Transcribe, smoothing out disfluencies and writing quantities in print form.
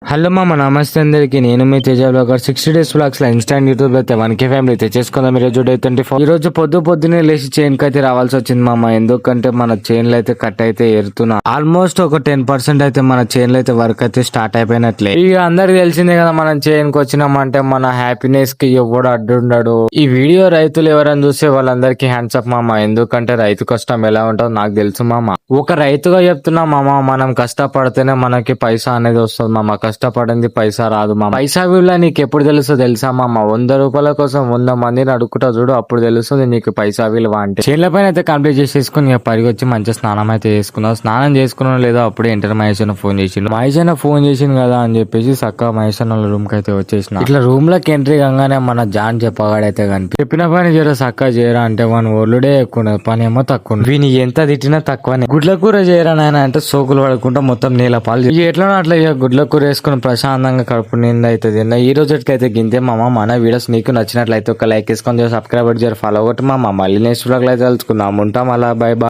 Hello మామ నమస్తే అందరికి. నేను మీ తేజ బ్లాగర్ 60 డేస్ బ్లాగ్స్ లో ఇన్స్టాంట్ యూట్యూబ్ అయితే 1K ఫ్యామిలీ తెచ్చేసుకుందాం. ఈరోజు డే 24. ఈ రోజు పొద్దున్నే లేచి చైన్ కి అయితే రావాల్సి వచ్చింది మామ. ఎందుకంటే మన చైన్లు అయితే కట్ అయితే ఎరుతున్నా. ఆల్మోస్ట్ ఒక 10% అయితే మన చైన్లు అయితే వర్క్ అయితే స్టార్ట్ అయిపోయినట్లే. ఇక అందరికి తెలిసిందే కదా, మనం చైన్ కి వచ్చినామంటే మన హ్యాపీనెస్ కి ఎవడు అడ్డుండడు. ఈ వీడియో రైతులు ఎవరైనా చూస్తే వాళ్ళందరికీ హ్యాండ్స్ అప్ మామ. ఎందుకంటే రైతు కష్టం ఎలా ఉంటుందో నాకు తెలుసు మామ. ఒక రైతుగా చెప్తున్నా మామ, మనం కష్టపడితేనే మనకి పైసా అనేది వస్తుంది మామ. కష్టపడింది పైసా రాదు మామ. పైసా విలువ నీకు ఎప్పుడు తెలుస్తుందో తెలుసా మామ? 100 రూపాయల కోసం 100 మందిని అడుక్కుంటా చూడు, అప్పుడు తెలుస్తుంది నీకు పైసా విలువ అంటే. చేనుల పైన అయితే కంప్లీట్ చేసేసుకుని ఇక పరిగి వచ్చి మంచిగా స్నానం అయితే చేసుకున్నాం. స్నానం చేసుకున్నాం లేదా అప్పుడే ఇంటర్ మహేష్ ఫోన్ చేసిండు. మహేష్ ఫోన్ చేసిండు కదా అని చెప్పేసి చక్కగా మహేష్ రూమ్ కి అయితే వచ్చేసిన. ఇట్లా రూమ్ లోకి ఎంట్రీ కాగానే మన జాన్ చెప్పగాడైతే కనిపి చెప్పిన పని జర చక్కగా చేయరా అంటే వాని ఒళ్ళుడే ఎక్కువ, పని ఏమో తక్కువ. వీని ఎంత తిట్టినా తక్కువనే. గుడ్ల కూర చేయరా నాయన అంటే సోకులు పడకుండా మొత్తం నీళ్ళ పాలు. ఎట్లా అట్లా ఇక గుడ్ల కూర వేసుకుని ప్రశాంతంగా కడుపు నిండా అయితే తిన్నా. ఈ రోజు అయితే గింతే మామ. మన వీడియోస్ నీకు నచ్చినట్లయితే ఒక లైక్ వేసుకొని సబ్స్క్రైబ్ చేసి ఫాలో కొట్టి మామ. మళ్ళీ నెక్స్ట్ బ్లాగ్ లో అయితే తెలుసుకుందాం. ఉంటాం అలా. By by.